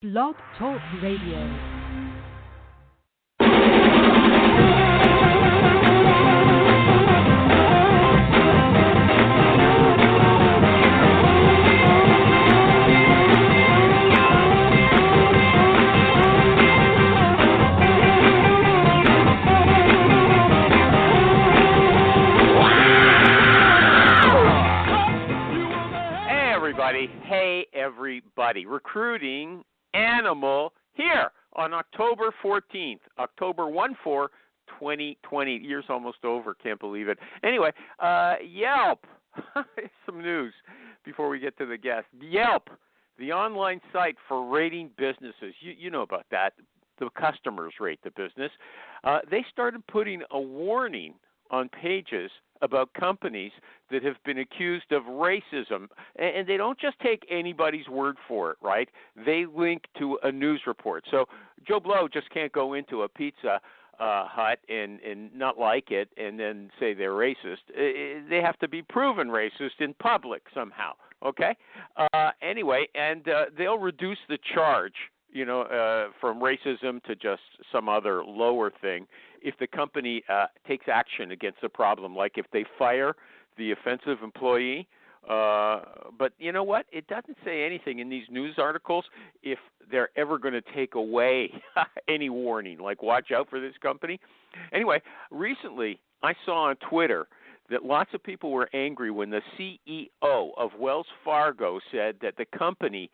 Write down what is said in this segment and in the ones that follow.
Blog Talk Radio. Hey, everybody. Recruiting Animal here on October 14th, October 1/4, 2020. The year's almost over. Can't believe it. Anyway, Yelp. Some news before we get to the guest. Yelp, the online site for rating businesses. You know about that. The customers rate the business. They started putting a warning on pages about companies that have been accused of racism. And they don't just take anybody's word for it, right? They link to a news report. So Joe Blow just can't go into a Pizza Hut and not like it and then say they're racist. They have to be proven racist in public somehow, okay? Anyway, and they'll reduce the charge, from racism to just some other lower thing if the company takes action against the problem, like if they fire the offensive employee. But you know what? It doesn't say anything in these news articles if they're ever going to take away any warning, like watch out for this company. Anyway, recently I saw on Twitter that lots of people were angry when the CEO of Wells Fargo said that the company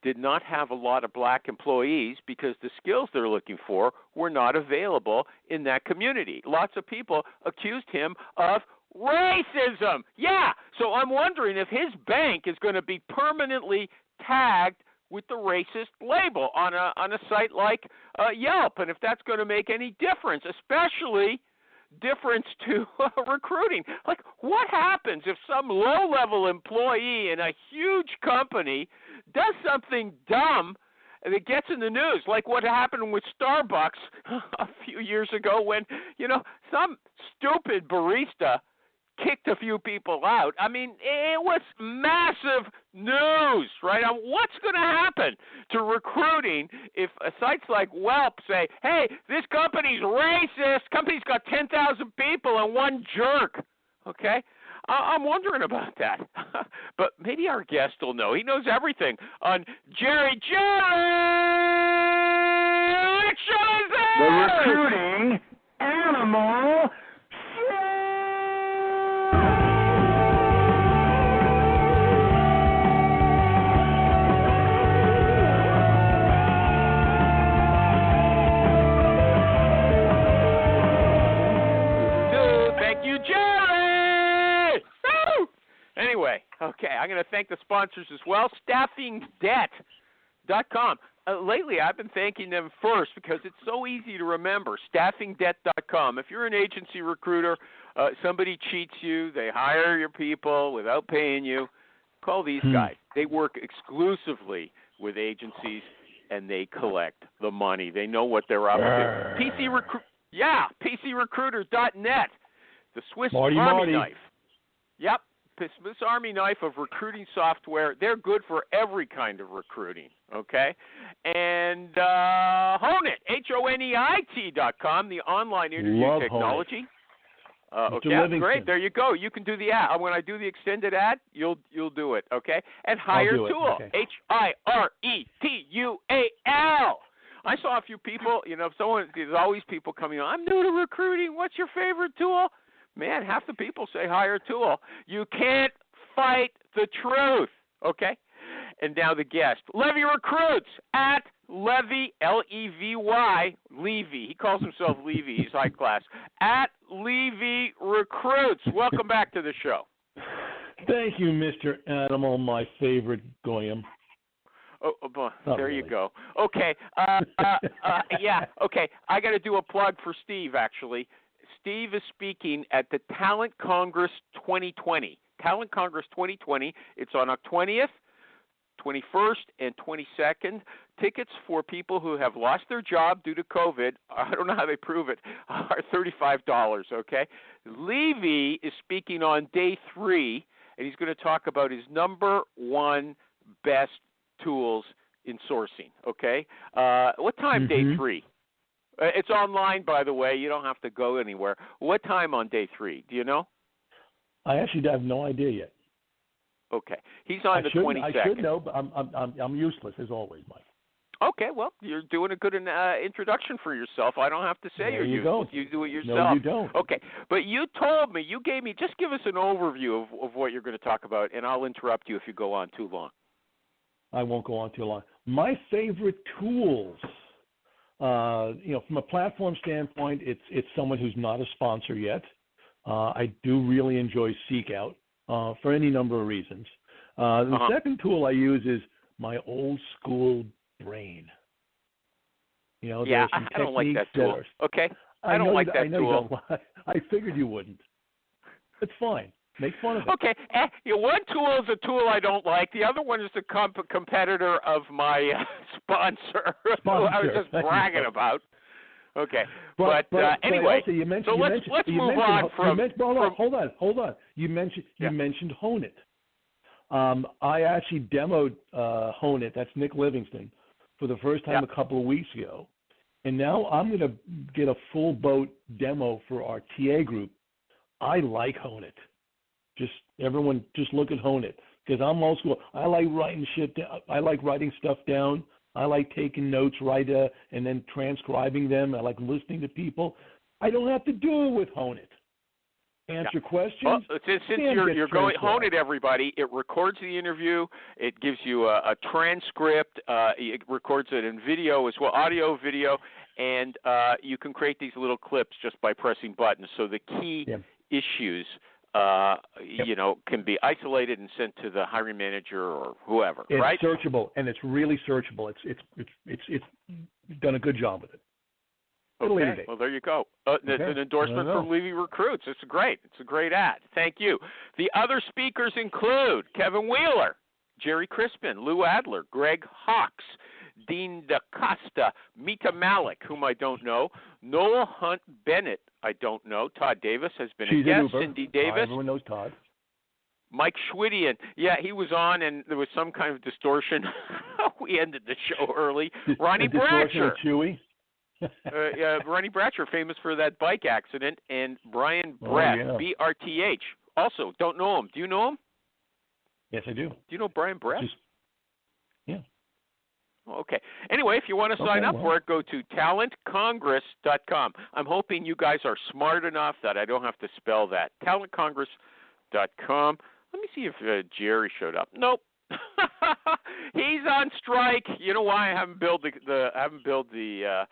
did not have a lot of black employees because the skills they're looking for were not available in that community. Lots of people accused him of racism. Yeah, so I'm wondering if his bank is going to be permanently tagged with the racist label on a site like Yelp, and if that's going to make any difference, especially difference to recruiting. Like, what happens if some low-level employee in a huge company does something dumb and it gets in the news, like what happened with Starbucks a few years ago when, some stupid barista kicked a few people out. I mean, it was massive news, right? What's going to happen to recruiting if sites like Yelp say, hey, this company's racist, company's got 10,000 people and one jerk, okay? I'm wondering about that. But maybe our guest will know. He knows everything on Jerry. What show is it? The Recruiting Animal Anyway, okay, I'm going to thank the sponsors as well. StaffingDebt.com. Lately, I've been thanking them first because it's so easy to remember. StaffingDebt.com. If you're an agency recruiter, somebody cheats you, they hire your people without paying you, call these guys. They work exclusively with agencies, and they collect the money. They know what they're up to. PCRecruiters.net. The Swiss Army knife. Yep. The Swiss Army knife of recruiting software. They're good for every kind of recruiting, okay? And Honeit, HONEIT.com, the online interview technology. Okay, great. There you go. You can do the ad. When I do the extended ad, you'll do it, okay? And HireTool, okay. HIRETUAL. I saw a few people, there's always people coming on, I'm new to recruiting. What's your favorite tool? Man, half the people say HireTool. You can't fight the truth, okay? And now the guest, Levy Recruits at Levy, Levy, Levy. He calls himself Levy. He's high class. At Levy Recruits. Welcome back to the show. Thank you, Mr. Animal, my favorite goyim. There you go. Okay. Yeah, okay. I got to do a plug for Steve, actually. Steve is speaking at the Talent Congress 2020. Talent Congress 2020. It's on October 20th, 21st, and 22nd. Tickets for people who have lost their job due to COVID, I don't know how they prove it, are $35, okay? Levy is speaking on day 3, and he's going to talk about his number one best tools in sourcing, okay? What time day 3? It's online, by the way. You don't have to go anywhere. What time on day 3? Do you know? I actually have no idea yet. Okay. He's on the 22nd. I should know, but I'm useless as always, Mike. Okay, well, you're doing a good introduction for yourself. I don't have to say you're useless. You do it yourself. No, you don't. Okay, but you told me, just give us an overview of what you're going to talk about, and I'll interrupt you if you go on too long. I won't go on too long. My favorite tools, from a platform standpoint, it's someone who's not a sponsor yet. I do really enjoy Seek Out for any number of reasons. The second tool I use is my old school brain. I don't like that tool. Okay, I don't like that tool. I figured you wouldn't. It's fine. Make fun of it. Okay, one tool is a tool I don't like. The other one is a competitor of my sponsor, who I was just bragging about. Okay, but anyway, also let's move on from. Hold on. You mentioned Hone It. I actually demoed Hone It. That's Nick Livingston for the first time a couple of weeks ago, and now I'm going to get a full boat demo for our TA group. I like Hone It. Everyone just look at Hone It, because I'm old school. I like writing shit down. I like writing stuff down. I like taking notes, and then transcribing them. I like listening to people. I don't have to do it with Hone It. Answer questions. Well, since you're going Hone It, everybody, it records the interview. It gives you a transcript. It records it in video as well, audio, video, and you can create these little clips just by pressing buttons. So the key issues, can be isolated and sent to the hiring manager or whoever. It's searchable, and it's really searchable. It's done a good job with it. Okay. Well, there you go. It's an endorsement from Levy Recruits. It's great. It's a great ad. Thank you. The other speakers include Kevin Wheeler, Jerry Crispin, Lou Adler, Greg Hawks, Dean DaCosta, Mita Malik, whom I don't know, Noel Hunt Bennett, I don't know. Todd Davis has been a guest. Cindy Davis. Everyone knows Todd. Mike Schwidian. Yeah, he was on, and there was some kind of distortion. We ended the show early. Ronnie Bratcher. Ronnie Bratcher, famous for that bike accident, and Brian Brett, BRTH. Also, don't know him. Do you know him? Yes, I do. Do you know Brian Brett? Yeah. Okay. Anyway, if you want to sign up for it, go to talentcongress.com. I'm hoping you guys are smart enough that I don't have to spell that. talentcongress.com. Let me see if Jerry showed up. Nope. He's on strike. You know why? I haven't billed the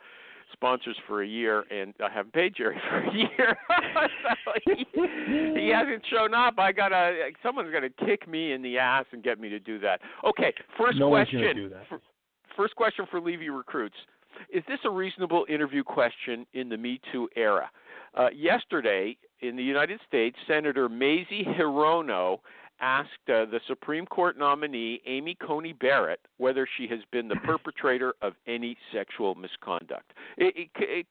sponsors for a year, and I haven't paid Jerry for a year. So he hasn't shown up. Someone's gonna kick me in the ass and get me to do that. Okay, first question. First question for Levy Recruits. Is this a reasonable interview question in the Me Too era? Yesterday, in the United States, Senator Mazie Hirono asked the Supreme Court nominee, Amy Coney Barrett, whether she has been the perpetrator of any sexual misconduct.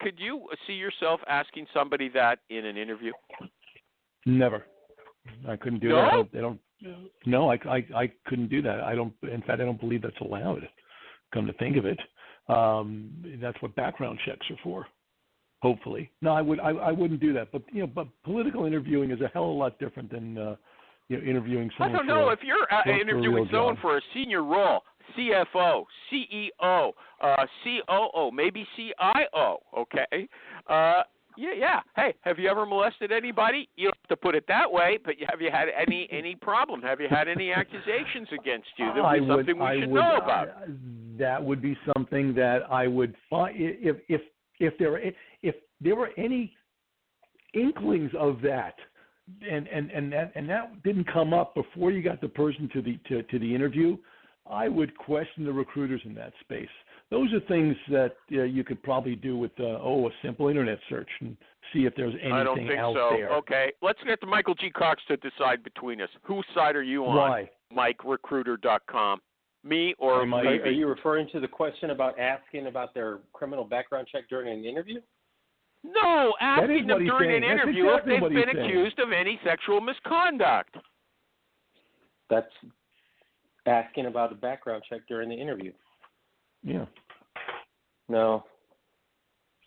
Could you see yourself asking somebody that in an interview? Never. I couldn't do that. I couldn't do that. In fact, I don't believe that's allowed. Come to think of it, that's what background checks are for. Hopefully, no, I wouldn't do that. But but political interviewing is a hell of a lot different than interviewing someone. I don't know if you're interviewing someone for a senior role, CFO, CEO, COO, maybe CIO. Okay. Yeah. Hey, have you ever molested anybody? You don't have to put it that way, but have you had any problem? Have you had any accusations against you? That would be something we should know about. That would be something that I would find if there were any inklings of that, and that didn't come up before you got the person to the interview. I would question the recruiters in that space. Those are things that you could probably do with a simple internet search and see if there's anything out there. I don't think so. Okay, let's get to Michael G. Cox to decide between us. Whose side are you on? Why? MikeRecruiter.com. Me or Levy? Are you referring to the question about asking about their criminal background check during an interview? No, asking them during an interview if they've been accused of any sexual misconduct. That's asking about a background check during the interview. Yeah. No.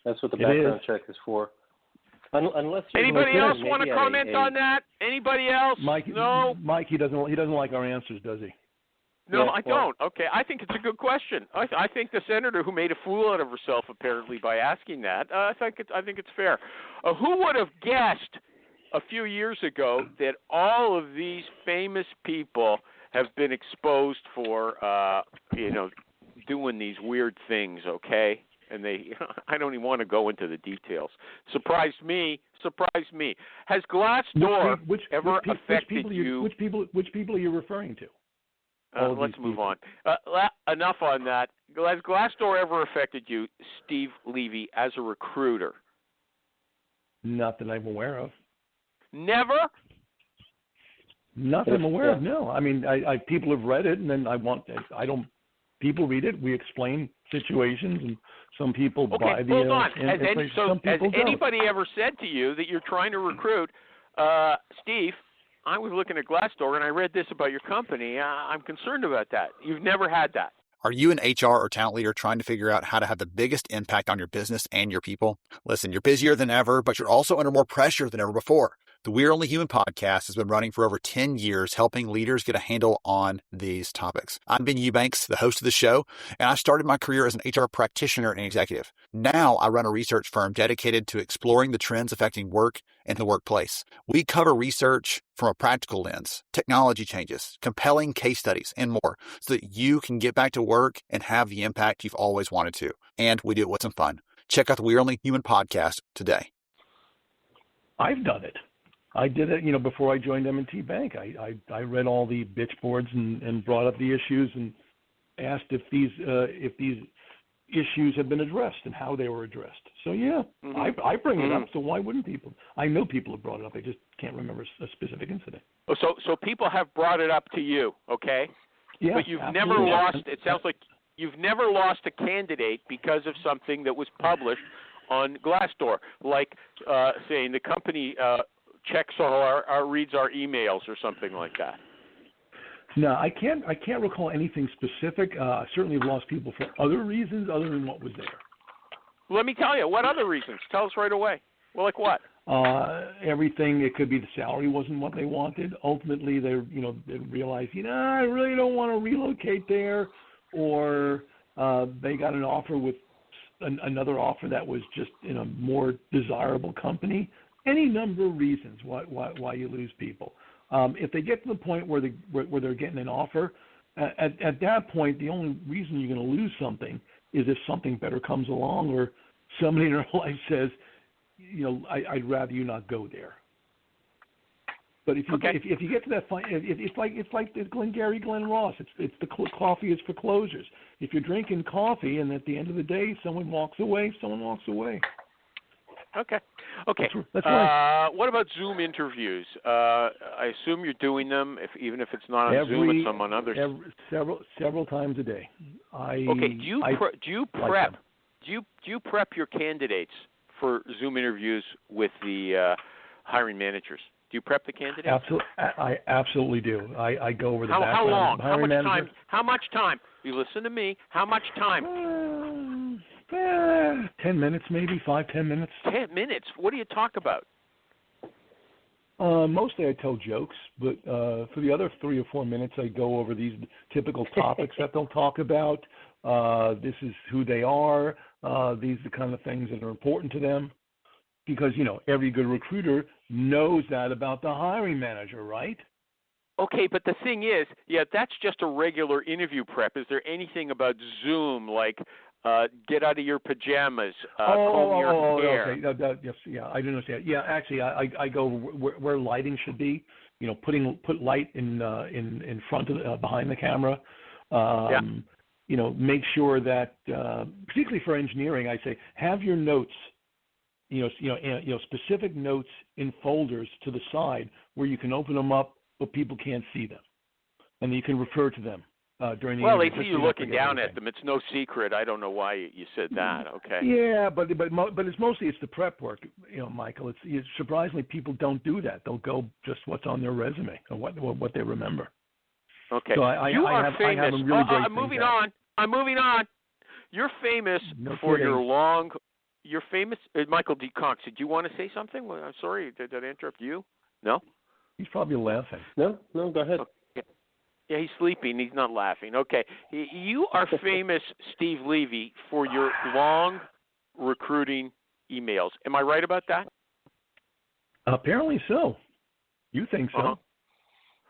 That's what the background check is for. Unless anybody else want to comment on that? Anybody else? Mike, no. Mike, he doesn't like our answers, does he? No, I don't. Okay, I think it's a good question. I think the senator who made a fool out of herself apparently by asking that. I think it's fair. Who would have guessed a few years ago that all of these famous people have been exposed for doing these weird things? Okay. And I don't even want to go into the details. Surprised me. Has Glassdoor ever affected you? Which people are you referring to? Let's move on. Enough on that. Has Glassdoor ever affected you, Steve Levy, as a recruiter? Not that I'm aware of. Never? Not that I'm aware of. No. I mean, people have read it, and then people read it. We explain situations, and some people buy the. Hold on. Has anybody ever said to you that you're trying to recruit, Steve? I was looking at Glassdoor and I read this about your company. I'm concerned about that. You've never had that. Are you an HR or talent leader trying to figure out how to have the biggest impact on your business and your people? Listen, you're busier than ever, but you're also under more pressure than ever before. The We're Only Human podcast has been running for over 10 years, helping leaders get a handle on these topics. I'm Ben Eubanks, the host of the show, and I started my career as an HR practitioner and executive. Now I run a research firm dedicated to exploring the trends affecting work and the workplace. We cover research from a practical lens, technology changes, compelling case studies, and more, so that you can get back to work and have the impact you've always wanted to. And we do it with some fun. Check out the We're Only Human podcast today. I've done it. I did it, before I joined M&T Bank. I read all the bitch boards and brought up the issues and asked if these issues have been addressed and how they were addressed. So yeah, I bring it up. So why wouldn't people? I know people have brought it up. I just can't remember a specific incident. Oh, so people have brought it up to you, okay? Yeah, but you've absolutely. never lost. It sounds like you've never lost a candidate because of something that was published on Glassdoor, like saying the company. Checks reads our emails or something like that. No, I can't recall anything specific. I certainly have lost people for other reasons other than what was there. Let me tell you. What other reasons? Tell us right away. Well, like what? Everything. It could be the salary wasn't what they wanted. Ultimately, they realized, I really don't want to relocate there, or they got an offer with another offer that was just in a more desirable company. Any number of reasons why you lose people. If they get to the point where they're getting an offer, at that point, the only reason you're going to lose something is if something better comes along, or somebody in their life says, I'd rather you not go there. But if you get to that point, it's like the Glen Ross. It's the coffee is for closers. If you're drinking coffee and at the end of the day someone walks away, someone walks away. Okay. That's right. What about Zoom interviews? I assume you're doing them, even if it's not on Zoom, it's some on others. Several times a day. Do you prep your candidates for Zoom interviews with the hiring managers? Do you prep the candidates? Absolutely, I absolutely do. I go over the background. How long? How much time? How much time? You listen to me. How much time? 10 minutes, maybe 5-10 minutes. 10 minutes? What do you talk about? Mostly I tell jokes, but for the other 3 or 4 minutes, I go over these typical topics that they'll talk about. This is who they are. These are the kind of things that are important to them. Because, every good recruiter knows that about the hiring manager, right? Okay, but the thing is, that's just a regular interview prep. Is there anything about Zoom, like get out of your pajamas, comb your hair? Okay. Yes, I didn't understand. Yeah, actually, I go where lighting should be. Put light in front of behind the camera. Make sure that particularly for engineering, I say have your notes. Specific notes in folders to the side where you can open them up, but people can't see them, and you can refer to them during the interview. Well, they see you looking down at them. It's no secret. I don't know why you said that. Okay. Yeah, but it's mostly the prep work, Michael. It's surprisingly people don't do that. They'll go just what's on their resume or what they remember. Okay. So you are famous. I have really great I'm moving on. You're famous No for kidding. your long. You're famous, Michael D. Cox. Did you want to say something? Well, I'm sorry. Did I interrupt you? No. He's probably laughing. No, go ahead. Okay. Yeah, he's sleeping. He's not laughing. Okay. You are famous, Steve Levy, for your long recruiting emails. Am I right about that? Apparently so. You think so? Uh-huh.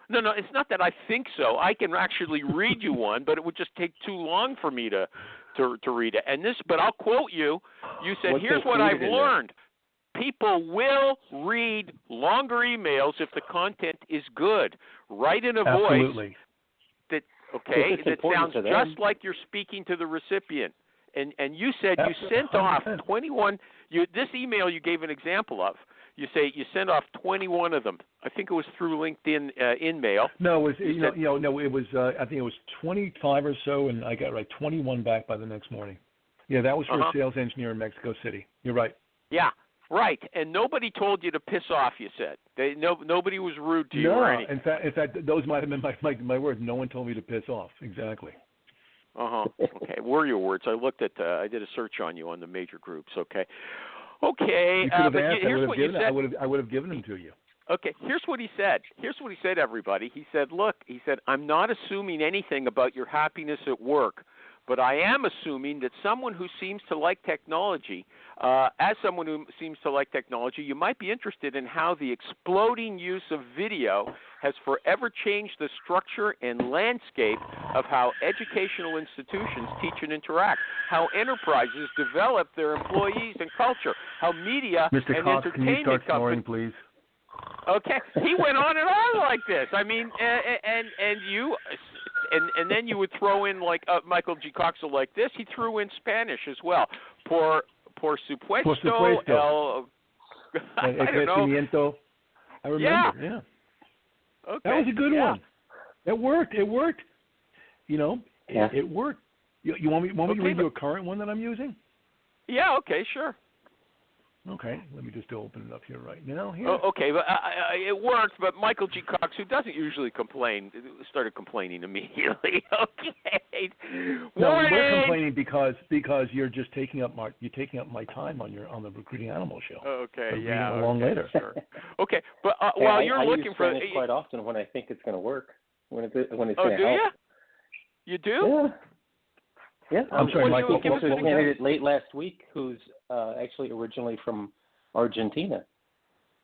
No, it's not that I think so. I can actually read you one, but it would just take too long for me to read it. But I'll quote you. You said, "Here's what I've learned. People will read longer emails if the content is good. Write in a voice that sounds just like you're speaking to the recipient." And you said you sent off 21. This email you gave an example of. You say you sent off 21 of them. I think it was through LinkedIn InMail. No, it was it was I think it was 25 or so, and I got 21 back by the next morning. Yeah, that was for a sales engineer in Mexico City. You're right. Yeah, right. And nobody told you to piss off. You said nobody was rude to you or anything. In fact, those might have been my words. No one told me to piss off. Exactly. Okay, were your words? I looked at. I did a search on you on the major groups. Okay. You could have asked. Here's what you said. I would have given them to you. Okay, here's what he said. Everybody. He said, "Look," he said, "I'm not assuming anything about your happiness at work, but I am assuming that someone who seems to like technology, you might be interested in how the exploding use of video has forever changed the structure and landscape of how educational institutions teach and interact, how enterprises develop their employees and culture, how media Mr. and Cox, entertainment can you start snoring, companies." please? Okay, he went on and on like this. I mean, and then you would throw in Michael G. Coxel like this. He threw in Spanish as well. Por supuesto. El, I don't know. I remember. Yeah. Okay. That was a good one. It worked. It worked. It worked. You want me to read you a current one that I'm using? Yeah. Okay. Sure. Okay, let me just open it up here right now. Okay, but it worked. But Michael G. Cox, who doesn't usually complain, started complaining immediately. Okay. No, we're complaining because you're just taking up my time on the Recruiting Animal Show. Okay, later. Sure. Okay, but while you're looking use for Spanish quite often when I think it's going to work. When it's do going to help. You do? Yeah. I'm sorry, Michael. Give us a candidate late last week who's actually originally from Argentina.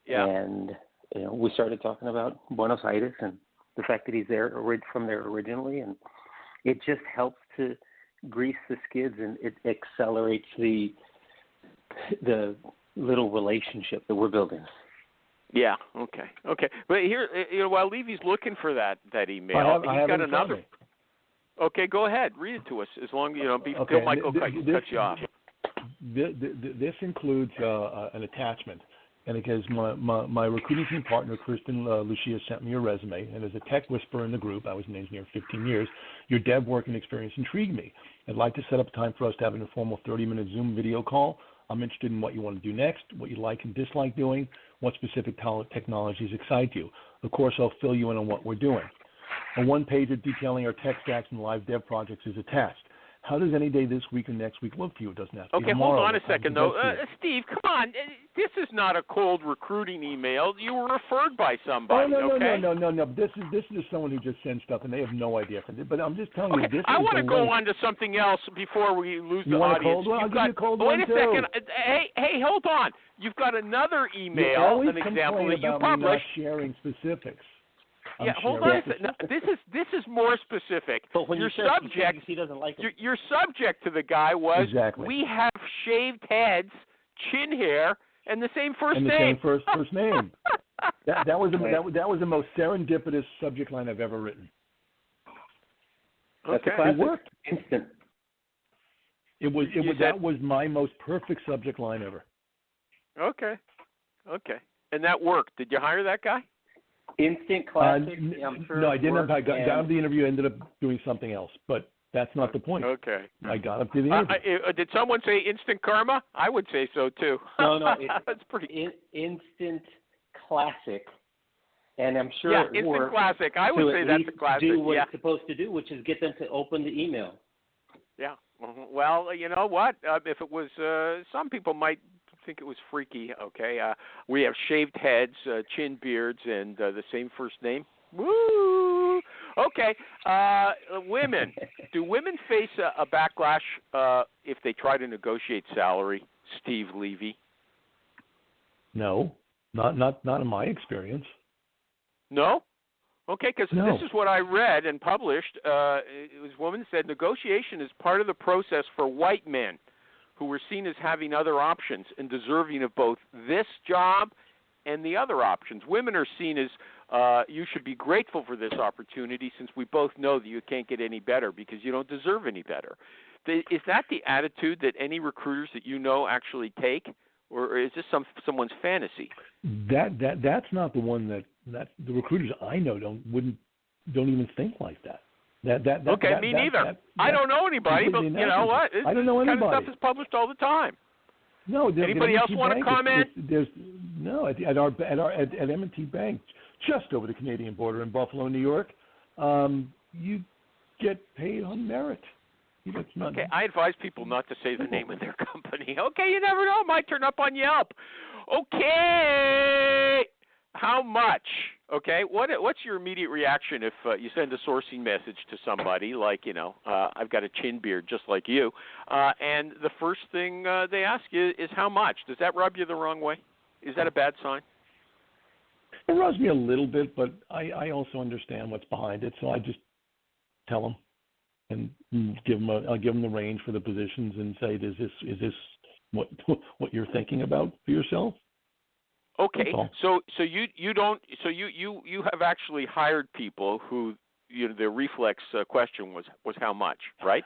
Yeah. And we started talking about Buenos Aires and the fact that he's from there originally, and it just helps to grease the skids, and it accelerates the little relationship that we're building. Yeah. Okay. But here, while Levy's looking for that email, he's got another. Okay, go ahead. Read it to us as long until Michael cuts you off. This includes an attachment, and it goes, my recruiting team partner, Kristen Lucia, sent me your resume, and as a tech whisperer in the group, I was an engineer for 15 years, your dev work and experience intrigued me. I'd like to set up a time for us to have an informal 30-minute Zoom video call. I'm interested in what you want to do next, what you like and dislike doing, what specific technologies excite you. Of course, I'll fill you in on what we're doing. A one-pager detailing our tech stacks and live dev projects is attached. How does any day this week or next week look to you? It doesn't have to be tomorrow. Hold on a second, though. Steve, come on. This is not a cold recruiting email. You were referred by somebody, No. This is someone who just sends stuff, and they have no idea. But I'm just telling you, this I want to go way. on to something else before we lose you the want audience. A cold one? I'll give you a cold wait one, a second. Hey, hold on. You've got another email, an example that you published. Me not sharing specifics. Hold on a second. No, this is more specific. But when your subject, he doesn't like it. Your subject to the guy was, we have shaved heads, chin hair, and the same first name. And the same first name. That was the most serendipitous subject line I've ever written. That's a classic. It worked. Instant. That was my most perfect subject line ever. Okay. And that worked. Did you hire that guy? Instant classic. No, I didn't. I got down to the interview, ended up doing something else. But that's not the point. Okay. I got up to the interview. Did someone say instant karma? I would say so too. No. That's pretty. Instant classic. And I'm sure it instant worked classic. I would say that's a classic. Do what it's supposed to do, which is get them to open the email. Yeah. Well, you know what? If it was, some people might think it was freaky. Okay, we have shaved heads, chin beards, and the same first name. Woo! Okay, women. Do women face a backlash if they try to negotiate salary? Steve Levy. No, not in my experience. No? Okay, because No. this is what I read and published. It was a woman said negotiation is part of the process for white men who were seen as having other options and deserving of both this job and the other options. Women are seen as you should be grateful for this opportunity since we both know that you can't get any better because you don't deserve any better. Is that the attitude that any recruiters that you know actually take, or is this someone's fantasy? That's not the one that the recruiters I know don't even think like that. Me neither. I don't know anybody, but you know what? I don't know anybody. This kind of stuff is published all the time. No. Anybody else want to comment? At M&T Bank, just over the Canadian border in Buffalo, New York, you get paid on merit. Okay, I advise people not to say the name of their company. Okay, you never know. It might turn up on Yelp. Okay, how much? Okay, what's your immediate reaction if you send a sourcing message to somebody like, I've got a chin beard just like you, and the first thing they ask you is how much? Does that rub you the wrong way? Is that a bad sign? It rubs me a little bit, but I also understand what's behind it, so I just tell them. And I'll give them the range for the positions and say, is this what you're thinking about for yourself? Okay, so you have actually hired people who their reflex question was how much, right?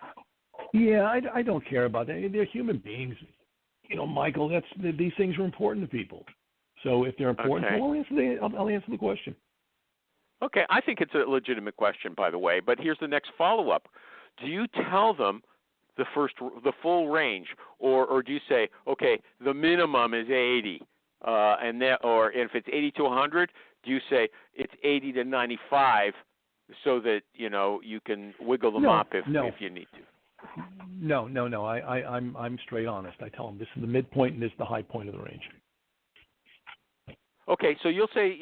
Yeah, I don't care about that. They're human beings, Michael. These things are important to people. So if they're important, okay. I'll answer the question. Okay, I think it's a legitimate question, by the way. But here's the next follow-up: do you tell them the full range, or do you say, okay, the minimum is 80, and if it's 80 to 100, do you say it's 80 to 95, so that you can wiggle them up if you need to? No. I'm straight honest. I tell them this is the midpoint and this is the high point of the range. Okay, so you'll say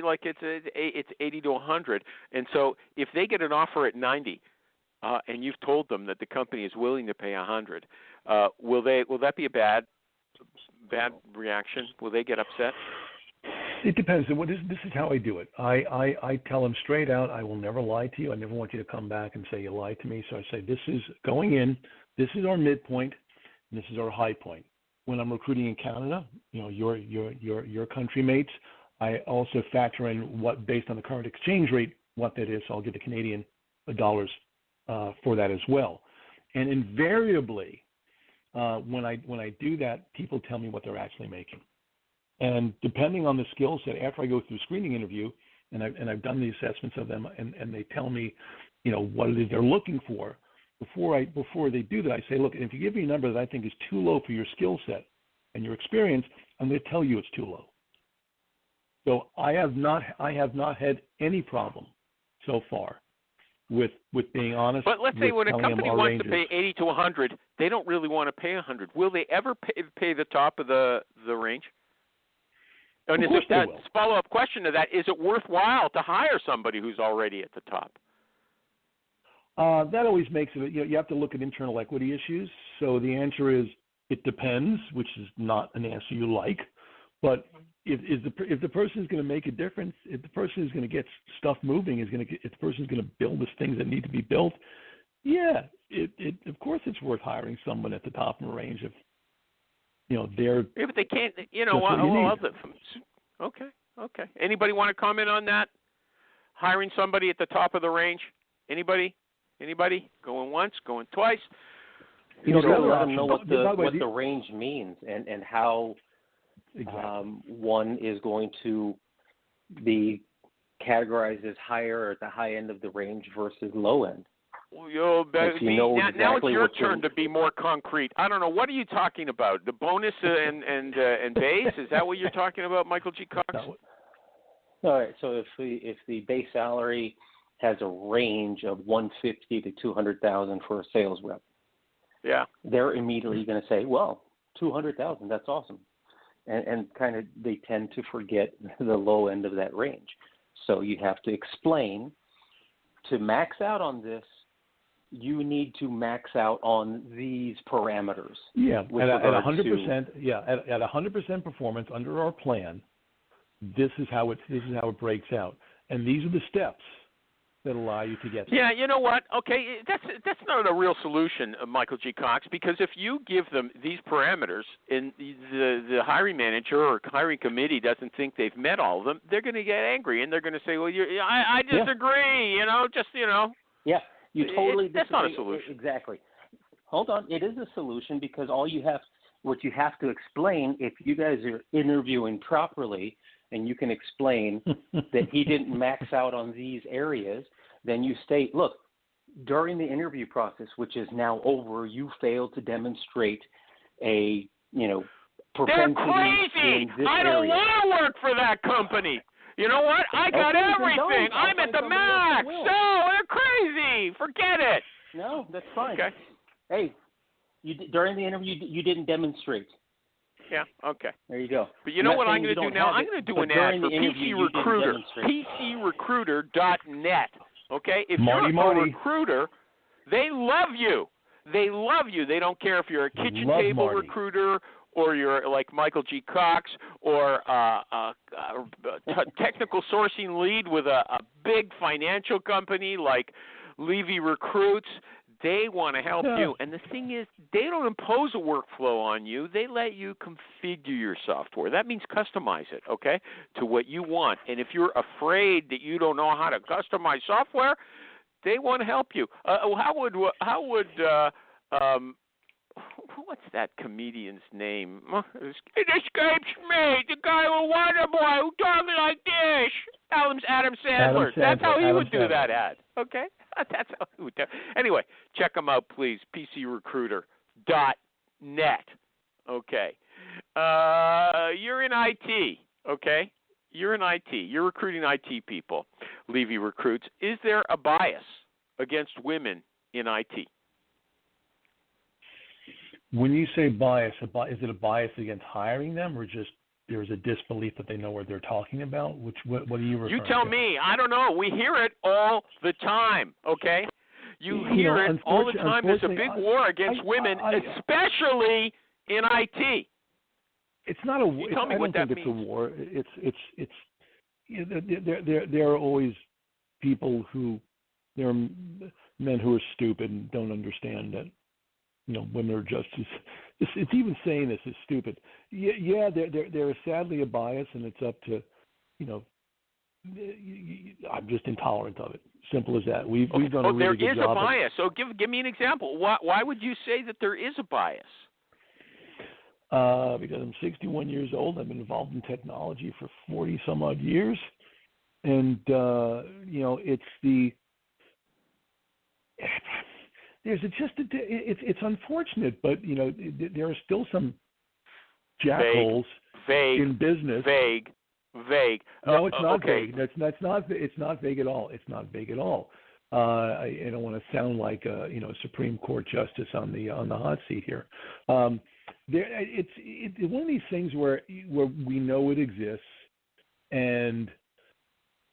like it's 80 to 100, and so if they get an offer at 90, and you've told them that the company is willing to pay 100, will that be a bad reaction? Will they get upset? It depends. This is how I do it. I tell them straight out, I will never lie to you. I never want you to come back and say you lied to me. So I say, this is going in. This is our midpoint, and this is our high point. When I'm recruiting in Canada, your country mates, I also factor in what, based on the current exchange rate, what that is. So I'll get the Canadian dollars for that as well. And invariably, when I do that, people tell me what they're actually making. And depending on the skill set, after I go through a screening interview, and I've done the assessments of them, and they tell me, what it is they're looking for. Before they do that, I say, look, if you give me a number that I think is too low for your skill set and your experience, I'm going to tell you it's too low. So I have not had any problem so far with being honest. But let's say when a company wants to pay 80 to 100, they don't really want to pay 100. Will they ever pay the top of the range? And that follow-up question to that, is it worthwhile to hire somebody who's already at the top? That always makes it, you have to look at internal equity issues. So the answer is it depends, which is not an answer you like. But if the person is going to make a difference, if the person is going to get stuff moving, if the person is going to build the things that need to be built, yeah, of course it's worth hiring someone at the top of the range if they're. Yeah, but they can't. Okay. Anybody want to comment on that? Hiring somebody at the top of the range? Anybody? Going once, going twice? Let them know what the range means and how one is going to be categorized as higher or at the high end of the range versus low end. Now it's your turn to be more concrete. I don't know. What are you talking about? The bonus and base? Is that what you're talking about, Michael G. Cox? All right. So if the base salary has a range of $150,000 to $200,000 for a sales rep, Yeah. they're immediately going to say, well, 200,000, that's awesome. And kind of they tend to forget the low end of that range. So you have to explain, to max out on this, you need to max out on these parameters. Yeah, at 100%. At 100% performance under our plan, this is how it breaks out, and these are the steps that allow you to get there. Yeah, you know what? Okay, that's not a real solution, Michael G. Cox, because if you give them these parameters and the hiring manager or hiring committee doesn't think they've met all of them, they're going to get angry and they're going to say, well, I disagree, Yeah, you totally disagree. That's not a solution. Exactly. Hold on. It is a solution because what you have to explain, if you guys are interviewing properly, and you can explain that he didn't max out on these areas, then you state, look, during the interview process, which is now over, you failed to demonstrate a, propensity. They're crazy. In this I don't area. want to work for that company. You know what? I got everything. I'm at the max. No, they're crazy. Forget it. No, that's fine. Okay. Hey, during the interview, you didn't demonstrate. Yeah, okay. There you go. But you know what I'm going to do now? I'm going to do an ad for PC Recruiter, PCRecruiter.net, okay? If you're a recruiter, they love you. They love you. They don't care if you're a kitchen table recruiter or you're like Michael G. Cox or a technical sourcing lead with a big financial company like Levy Recruits. They want to help you. And the thing is, they don't impose a workflow on you. They let you configure your software. That means customize it, okay, to what you want. And if you're afraid that you don't know how to customize software, they want to help you. What's that comedian's name? It escapes me. The guy who Waterboy who talks like this. Adam Sandler. That's how he would do that ad. Okay? That's how he would do it. Anyway, check them out, please. PCRecruiter.net. Okay. You're in IT. Okay? You're in IT. You're recruiting IT people. Levy Recruits. Is there a bias against women in IT? When you say bias, is it a bias against hiring them, or just there's a disbelief that they know what they're talking about? What are you referring to? You tell me. I don't know. We hear it all the time, okay? You hear it all the time. There's a big war against women, especially in IT. It's not a war. Tell me what that means. It's a war. There are always people there are men who are stupid and don't understand that. Women are just it's even saying this is stupid. Yeah, there is sadly a bias, and it's up to, I'm just intolerant of it. Simple as that. We've done a really good job. There is a bias. So give me an example. Why would you say that there is a bias? Because I'm 61 years old. I've been involved in technology for 40 some odd years, and it's the. It's unfortunate, but there are still some jackholes in business. Vague. No, it's not okay. vague. It's not vague at all. It's not vague at all. I don't want to sound like a Supreme Court justice on the hot seat here. It's one of these things where we know it exists, and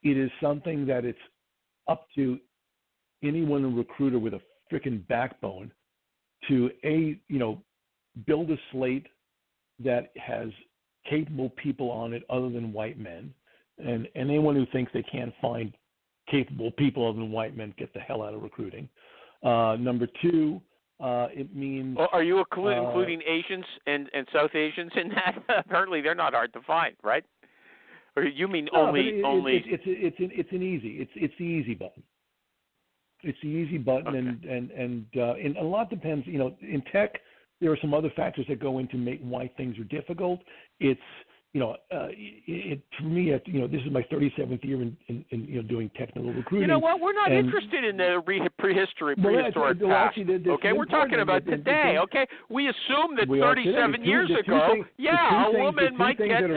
it is something that it's up to anyone, a recruiter with a freaking backbone, to build a slate that has capable people on it other than white men, and anyone who thinks they can't find capable people other than white men, get the hell out of recruiting. Number two, it means. Are you including Asians and South Asians in that? Apparently, they're not hard to find, right? Or you mean only? It's an easy. It's the easy button. It's the easy button, okay. and a lot depends. In tech, there are some other factors that go into why things are difficult. It's for me, this is my 37th year in doing technical recruiting. You know what? We're not interested in the prehistoric past. Okay, we're talking about today. Okay, we assume that 37 years ago, a woman might get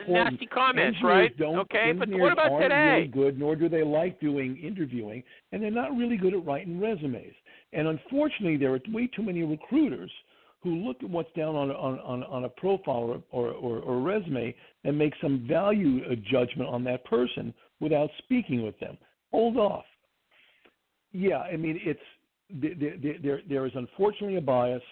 nasty comments, right? Okay, but what about today? Really good, nor do they like doing interviewing, and they're not really good at writing resumes. And unfortunately, there are way too many recruiters who look at what's down on a profile or resume and make some value judgment on that person without speaking with them. Hold off. Yeah, I mean, there is unfortunately a bias.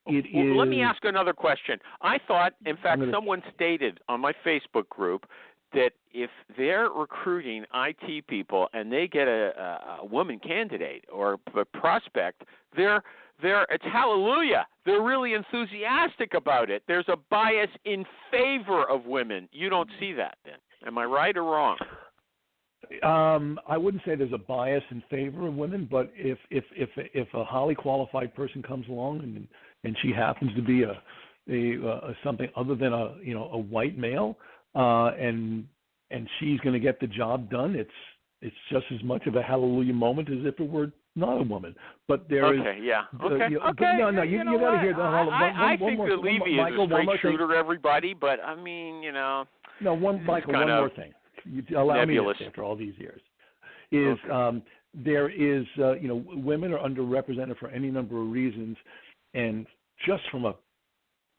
Let me ask another question. I thought, in fact, someone stated on my Facebook group that if they're recruiting IT people and they get a woman candidate or a prospect, it's hallelujah. They're really enthusiastic about it. There's a bias in favor of women. You don't see that then. Am I right or wrong? I wouldn't say there's a bias in favor of women, but if a highly qualified person comes along and she happens to be a something other than a white male, and she's going to get the job done, it's just as much of a hallelujah moment as if it were not a woman. But there is. Okay. Yeah. Okay. Okay. No. You got to hear the whole. I think that Levy is a straight shooter, everybody. But I mean, No, one more thing. You allow nebulous. me to, after all these years, is there is women are underrepresented for any number of reasons, and just from a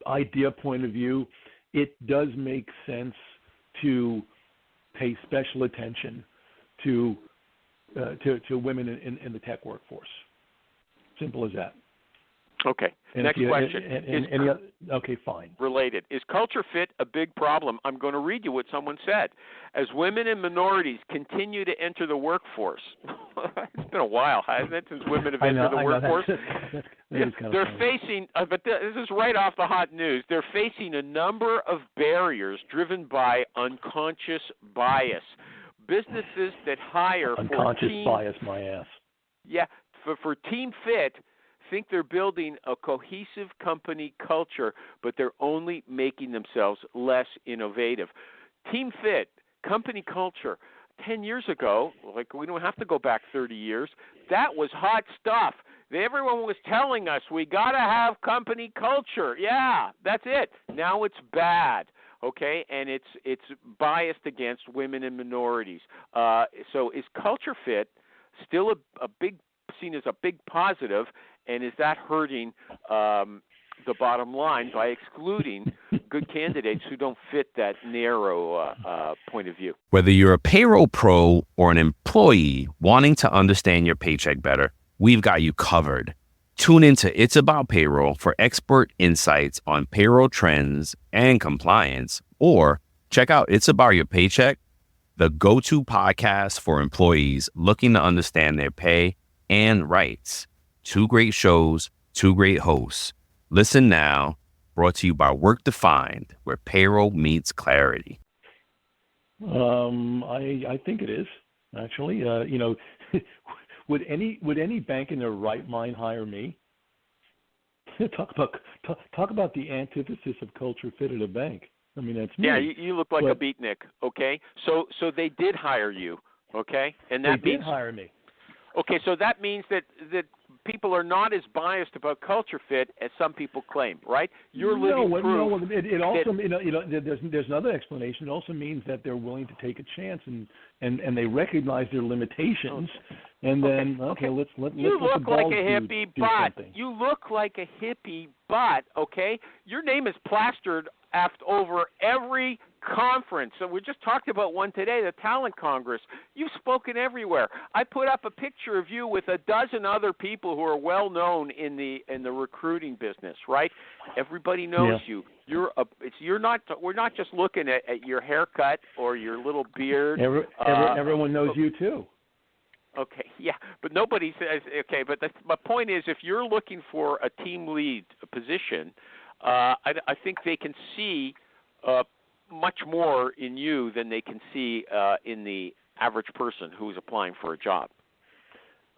idea point of view, it does make sense to pay special attention to women in the tech workforce. Simple as that. Okay. And next question. Okay, fine. Related. Is culture fit a big problem? I'm going to read you what someone said. As women and minorities continue to enter the workforce, it's been a while, hasn't it, since women have entered the workforce? They're facing, but this is right off the hot news, they're facing a number of barriers driven by unconscious bias. Businesses that hire unconscious bias, my ass. Yeah, for team fit, think they're building a cohesive company culture, but they're only making themselves less innovative. Team fit, company culture, 10 years ago, like we don't have to go back 30 years, that was hot stuff. Everyone was telling us we got to have company culture. Yeah, that's it. Now it's bad. Okay, and it's biased against women and minorities. So is culture fit still a big seen as a big positive, and is that hurting the bottom line by excluding good candidates who don't fit that narrow point of view? Whether you're a payroll pro or an employee wanting to understand your paycheck better, we've got you covered. Tune into It's About Payroll for expert insights on payroll trends and compliance, or check out It's About Your Paycheck, the go-to podcast for employees looking to understand their pay and rights. 2 great shows, 2 great hosts. Listen now, brought to you by Work Defined, where payroll meets clarity. I think it is, actually. Would any bank in their right mind hire me? Talk about the antithesis of culture fit at a bank. I mean, that's me. Yeah, you look like a beatnik. Okay, so they did hire you. Okay, and that they did hire me. Okay, so that means that people are not as biased about culture fit as some people claim, right? You're living proof. No, it also there's another explanation. It also means that they're willing to take a chance and they recognize their limitations, and then let's you let look the like balls a hippie butt. You look like a hippie butt. Okay, your name is plastered over every conference. So we just talked about one today, the Talent Congress. You've spoken everywhere. I put up a picture of you with a dozen other people who are well known in the recruiting business, right? Everybody knows you. We're not just looking at your haircut or your little beard. Everyone knows you too. Okay, yeah, but nobody says, okay, but my point is, if you're looking for a team lead position, I think they can see much more in you than they can see in the average person who's applying for a job.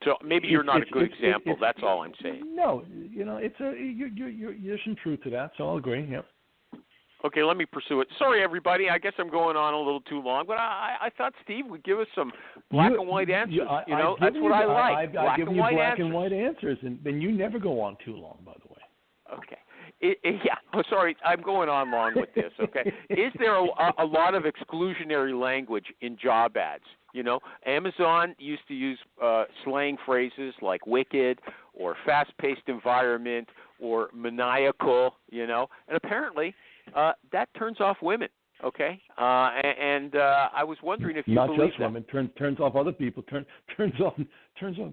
So maybe you're not a good example. That's all I'm saying. No, there's some truth to that, so I'll agree. Yeah. Okay, let me pursue it. Sorry, everybody. I guess I'm going on a little too long, but I thought Steve would give us some black and white answers. That's what I like. I've given you black and white answers, and you never go on too long, by the way. Okay. Sorry, I'm going on long with this, okay? Is there a lot of exclusionary language in job ads? Amazon used to use slang phrases like wicked or fast-paced environment or maniacal, and apparently that turns off women. Okay, and I was wondering if you not believe just women, turns off other people, turns on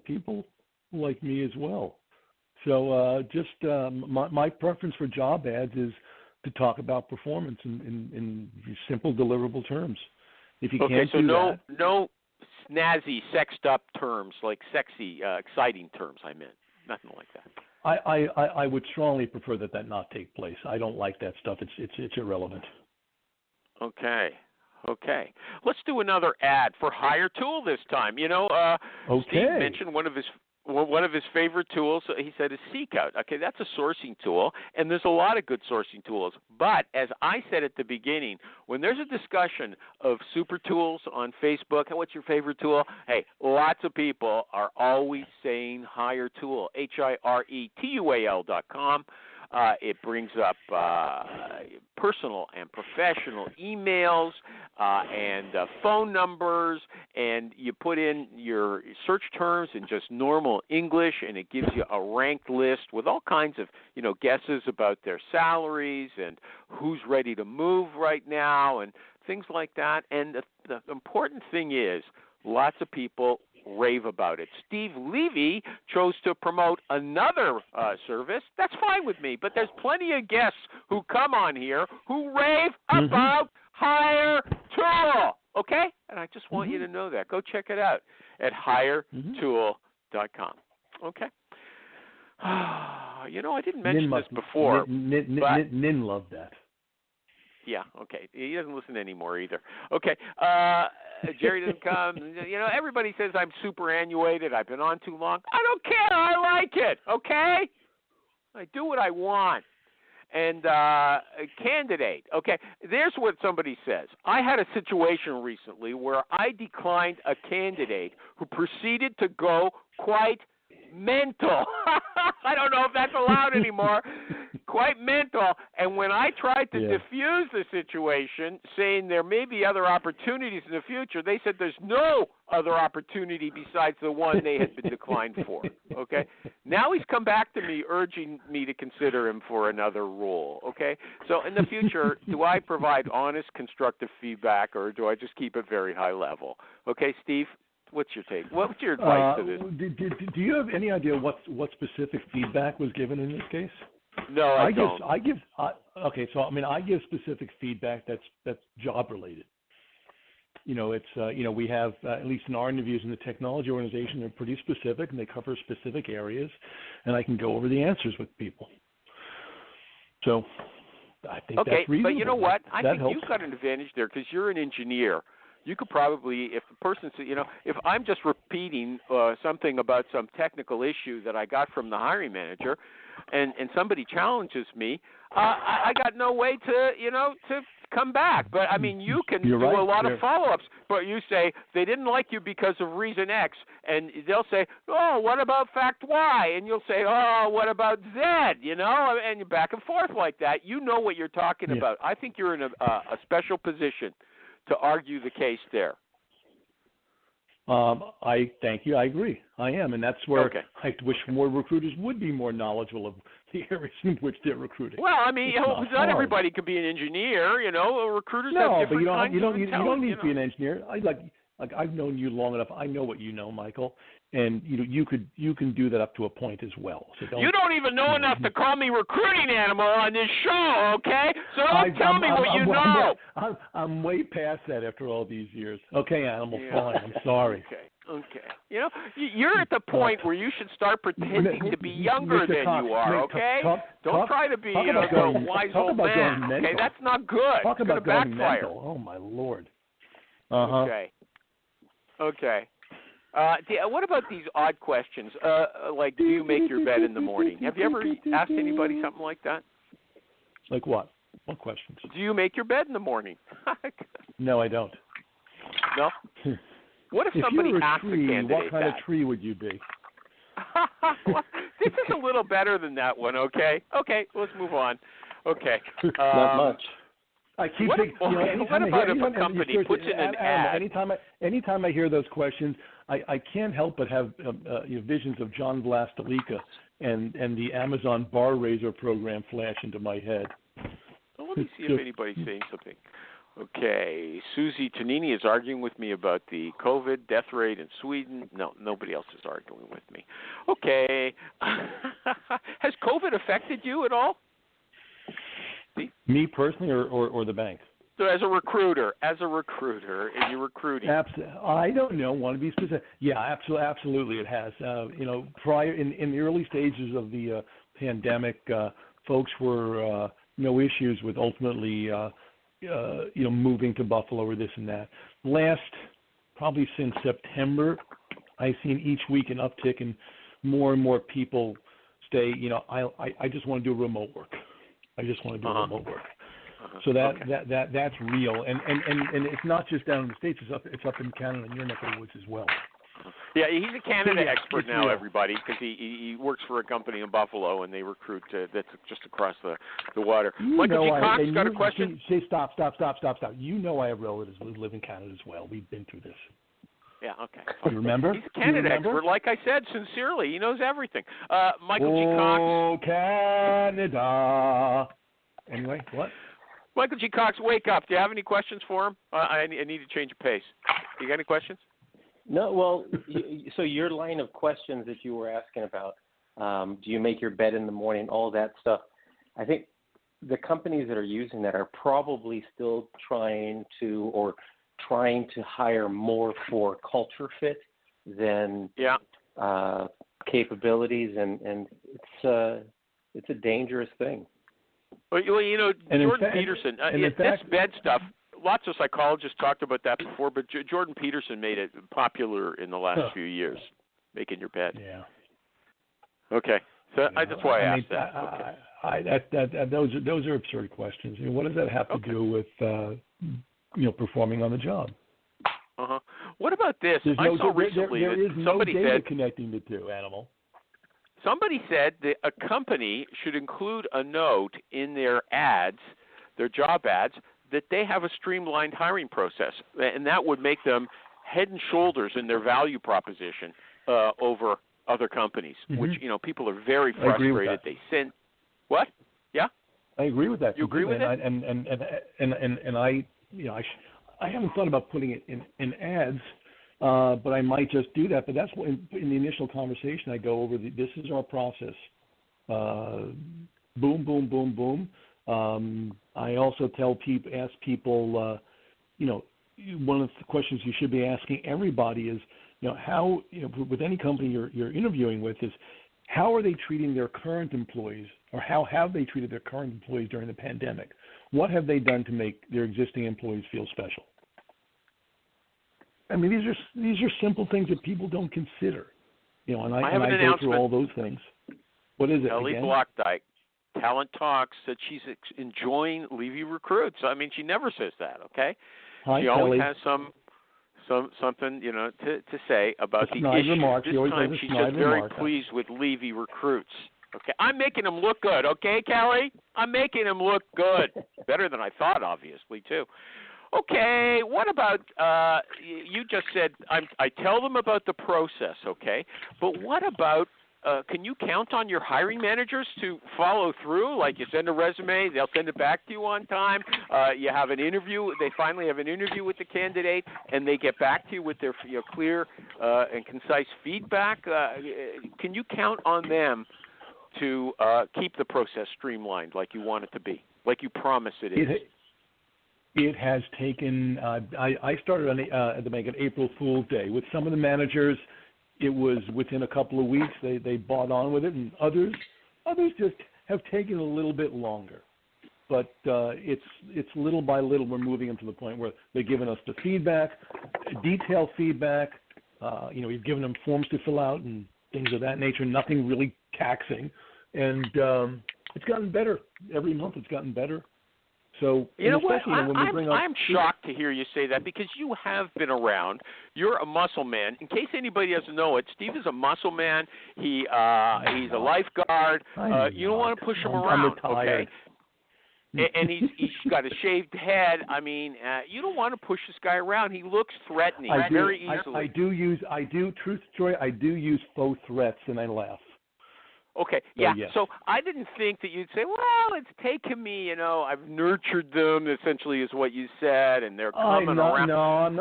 people like me as well. So my preference for job ads is to talk about performance in simple, deliverable terms. If you can't do that, no snazzy, sexed up terms like sexy, exciting terms. I meant nothing like that. I would strongly prefer that not take place. I don't like that stuff. It's irrelevant. Okay. Let's do another ad for Hire Tool this time. Steve mentioned one of his favorite tools. He said is Seekout. Okay, that's a sourcing tool, and there's a lot of good sourcing tools. But as I said at the beginning, when there's a discussion of super tools on Facebook, and what's your favorite tool? Hey, lots of people are always saying Hire Tool, HIRETUAL.com. It brings up personal and professional emails and phone numbers, and you put in your search terms in just normal English, and it gives you a ranked list with all kinds of guesses about their salaries and who's ready to move right now and things like that. And the important thing is lots of people rave about it. Steve Levy chose to promote another service. That's fine with me, but there's plenty of guests who come on here who rave about Hire Tool. Okay? And I just want you to know that. Go check it out at HireTool.com. Okay? I didn't mention this before. Nin loved that. Yeah, okay. He doesn't listen anymore either. Okay. Jerry doesn't come. Everybody says I'm superannuated. I've been on too long. I don't care. I like it, okay? I do what I want. And a candidate, okay, there's what somebody says. I had a situation recently where I declined a candidate who proceeded to go quite mental. I don't know if that's allowed anymore. Quite mental. And when I tried to diffuse the situation, saying there may be other opportunities in the future, they said there's no other opportunity besides the one they had been declined for. Okay? Now he's come back to me urging me to consider him for another role. Okay? So in the future, do I provide honest, constructive feedback, or do I just keep it very high level? Okay, Steve? What's your take? What's your advice to this? Do you have any idea what specific feedback was given in this case? No, I don't. I give specific feedback that's job related. We have at least in our interviews in the technology organization, they're pretty specific and they cover specific areas, and I can go over the answers with people. So I think that's reasonable. But you know what? I think helps. You've got an advantage there because you're an engineer. You could probably, if the person, if I'm just repeating something about some technical issue that I got from the hiring manager, and somebody challenges me, I got no way to come back. But I mean, you can do a lot of follow-ups. But you say they didn't like you because of reason X, and they'll say, oh, what about fact Y? And you'll say, oh, what about Z? And you're back and forth like that. You know what you're talking about. I think you're in a special position to argue the case there. I thank you. I agree. I am, and that's where I wish more recruiters would be more knowledgeable of the areas in which they're recruiting. Well, I mean, not everybody can be an engineer. Recruiters have different kinds of intelligence. You don't need to be an engineer. I've known you long enough. I know what you know, Michael, and you can do that up to a point as well. So you don't even know enough to call me recruiting animal on this show, okay? So don't tell me what you know. I'm way past that after all these years. Okay, animal, fine. I'm sorry. Okay. You're at the point where you should start pretending to be younger than you are, okay? Don't try to be a wise old man, okay? That's not good. Talk about going backfire. Mental. Oh, my Lord. Okay. What about these odd questions? Like, do you make your bed in the morning? Have you ever asked anybody something like that? Like what? What questions? Do you make your bed in the morning? No, I don't. No? What if somebody asks a candidate what kind of tree would you be? Well, this is a little better than that one, okay? Okay, let's move on. Okay. Not much. I keep what thinking, what about if a company puts in an ad? Anytime I hear those questions, I can't help but have visions of John Vlastelica and the Amazon bar raiser program flash into my head. Well, let me see if anybody's saying something. Okay, Susie Tonini is arguing with me about the COVID death rate in Sweden. No, nobody else is arguing with me. Okay. Has COVID affected you at all? Me personally or the bank? So as a recruiter, and you're recruiting. I don't know. Want to be specific? Yeah, absolutely it has. Prior in the early stages of the pandemic, folks were no issues with ultimately moving to Buffalo or this and that. Probably since September, I've seen each week an uptick and more people say, I just want to do remote work. I just want to do remote work. So that's real, and it's not just down in the States. It's up in Canada and your neck of the woods as well. Yeah, he's a Canada expert now, everybody, because he works for a company in Buffalo, and they recruit that's just across the water. Michael G. Cox got a question. Stop. You know I have relatives who live in Canada as well. We've been through this. Yeah, okay. You remember? He's a Canada expert, like I said, sincerely. He knows everything. Michael G. Cox. Oh, Canada. Anyway, what? Michael G. Cox, wake up. Do you have any questions for him? I need to change of pace. You got any questions? No, well, so your line of questions that you were asking about, do you make your bed in the morning, all that stuff, I think the companies that are using that are probably still trying to hire more for culture fit than capabilities, and it's a dangerous thing. Well, Jordan Peterson, this bed stuff, lots of psychologists talked about that before, but Jordan Peterson made it popular in the last few years, making your bed. Yeah. Okay. So that's why I asked that. Okay. Those are absurd questions. What does that have to do with performing on the job? What about this? I saw recently there is somebody no data said connecting the two, Animal. Somebody said that a company should include a note in their ads, their job ads, that they have a streamlined hiring process, and that would make them head and shoulders in their value proposition over other companies, which people are very frustrated. They send what? Yeah, I agree with that. You agree with it? And I haven't thought about putting it in ads. But I might just do that. But that's what in the initial conversation I go over. This is our process. Boom, boom, boom, boom. I also ask people, one of the questions you should be asking everybody is, how, with any company you're interviewing with, is how are they treating their current employees, or how have they treated their current employees during the pandemic? What have they done to make their existing employees feel special? I mean, these are simple things that people don't consider, and I go through all those things. What is it? Kelly Blockdyke, Talent Talks, said she's enjoying Levy Recruits. I mean, she never says that. Okay, Hi, she always has something to say about the issue. This time she says very pleased with Levy Recruits. Okay, I'm making them look good. Okay, Kelly, I'm making them look good, better than I thought, obviously too. Okay, what about, you just said, I tell them about the process, okay, but what about, can you count on your hiring managers to follow through? Like you send a resume, they'll send it back to you on time, you have an interview, they finally have an interview with the candidate, and they get back to you with their clear and concise feedback. Can you count on them to keep the process streamlined like you want it to be, like you promise it is? It has taken. I started at the bank on April Fool's Day. With some of the managers, it was within a couple of weeks. They bought on with it, and others just have taken a little bit longer. But it's little by little we're moving them to the point where they're giving us the feedback, detailed feedback. We've given them forms to fill out and things of that nature. Nothing really taxing, and it's gotten better every month. It's gotten better. So, you know what? I'm shocked to hear you say that because you have been around. You're a muscle man. In case anybody doesn't know it, Steve is a muscle man. He's a lifeguard. You don't want to push him around. I'm retired. Okay? and he's got a shaved head. I mean, you don't want to push this guy around. He looks threatening very easily. I do use faux threats, and I laugh. Okay, yeah. So I didn't think that you'd say, well, it's taken me, I've nurtured them, essentially is what you said, and they're coming around. No, I'm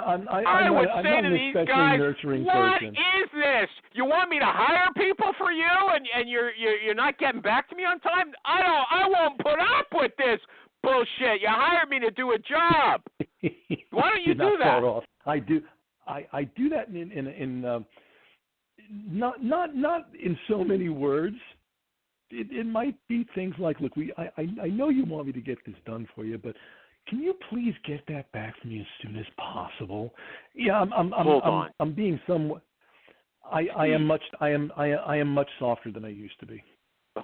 would not say to an these especially guys, nurturing what person. is this? You want me to hire people for you, and you're not getting back to me on time? I won't put up with this bullshit. You hired me to do a job. Why don't you do that? Far off. I do that in not in so many words. It might be things like, look, I know you want me to get this done for you, but can you please get that back from me as soon as possible? Yeah, I'm being somewhat. I am much softer than I used to be.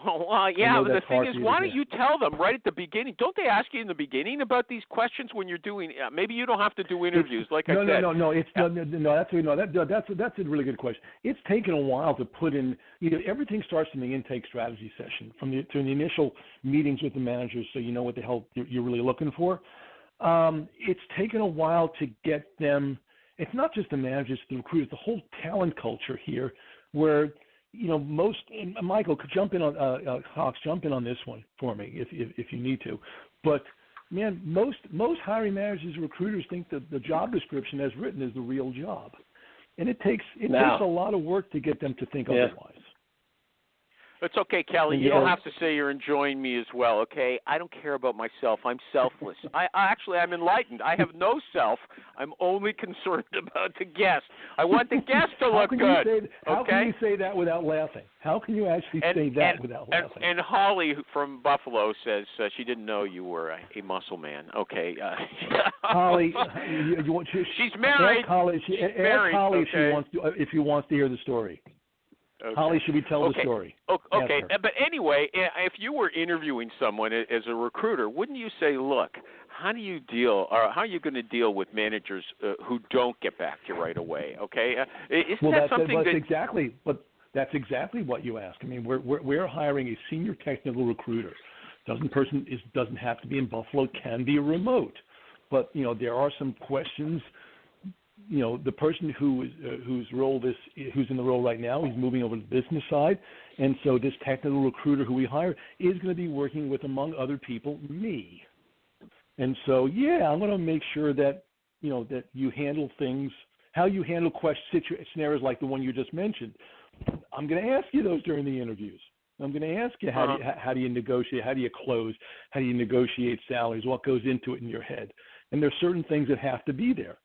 Oh, well, yeah, but the thing is, why don't you tell them right at the beginning? Don't they ask you in the beginning about these questions when you're doing? Maybe you don't have to do interviews, I said. That's a really good question. It's taken a while to put in. Everything starts in the intake strategy session, to the initial meetings with the managers, so you know what the hell you're really looking for. It's taken a while to get them. It's not just the managers, the recruiters, the whole talent culture here, where. Most, and Michael, could jump in on Cox, jump in on this one for me if you need to. But man, most hiring managers and recruiters think that the job description as written is the real job, and it takes a lot of work to get them to think otherwise. It's okay, Kelly. You don't have to say you're enjoying me as well, okay? I don't care about myself. I'm selfless. I'm enlightened. I have no self. I'm only concerned about the guest. I want the guest to look good. How can you say that without laughing? How can you actually say that without laughing? And Holly from Buffalo says she didn't know you were a muscle man. Okay. Holly, she's married. Ask Holly, if she wants to hear the story. Okay. Holly, should we tell the story? Okay, but anyway, if you were interviewing someone as a recruiter, wouldn't you say, look, how are you going to deal with managers who don't get back to you right away? Okay, that's exactly what you ask. I mean, we're hiring a senior technical recruiter. Doesn't have to be in Buffalo. Can be remote, but there are some questions. The person who's in the role right now, he's moving over to the business side, and so this technical recruiter who we hire is going to be working with, among other people, me. And so, I'm going to make sure that that you handle things, how you handle scenarios like the one you just mentioned. I'm going to ask you those during the interviews. I'm going to ask you how do you negotiate, how do you close, how do you negotiate salaries, what goes into it in your head, and there's certain things that have to be there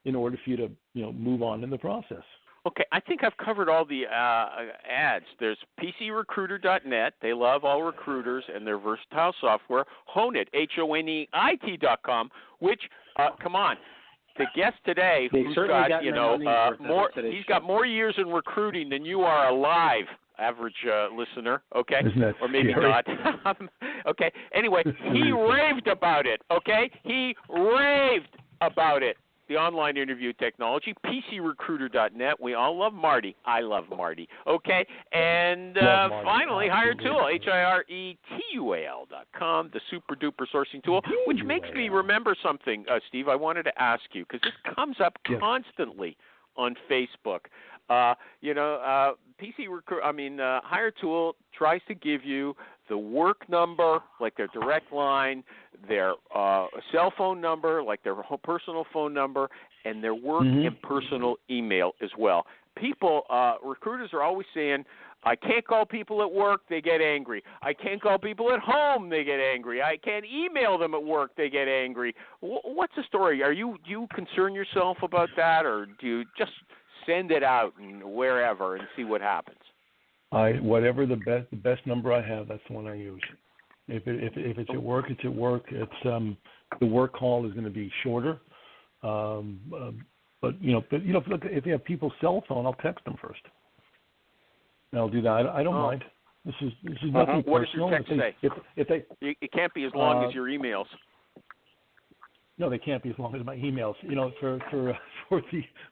in order for you to, move on in the process. Okay, I think I've covered all the ads. There's PCRecruiter.net. They love all recruiters and their versatile software. Honeit, HONEIT.com, which, come on, the guest today, who's got, he's got more years in recruiting than you are alive, average listener, okay? Or maybe not. Okay, anyway, he raved about it, okay? He raved about it. The online interview technology, PCRecruiter.net. We all love Marty. I love Marty. Okay? And finally, HireTool, HireTual.com, the super-duper sourcing tool, which makes me remember something, Steve, I wanted to ask you, because this comes up constantly on Facebook. HireTool tries to give you the work number, like their direct line, their cell phone number, like their personal phone number, and their work and personal email as well. People, recruiters are always saying, I can't call people at work, they get angry. I can't call people at home, they get angry. I can't email them at work, they get angry. What's the story? Do you concern yourself about that, or do you just send it out and wherever and see what happens? Whatever the best number I have, that's the one I use. If it's at work, it's at work. It's the work call is going to be shorter. But if you have people's cell phone, I'll text them first. And I'll do that. I don't mind. This is nothing What personal. What does your text say? It can't be as long as your emails. No, they can't be as long as my emails. For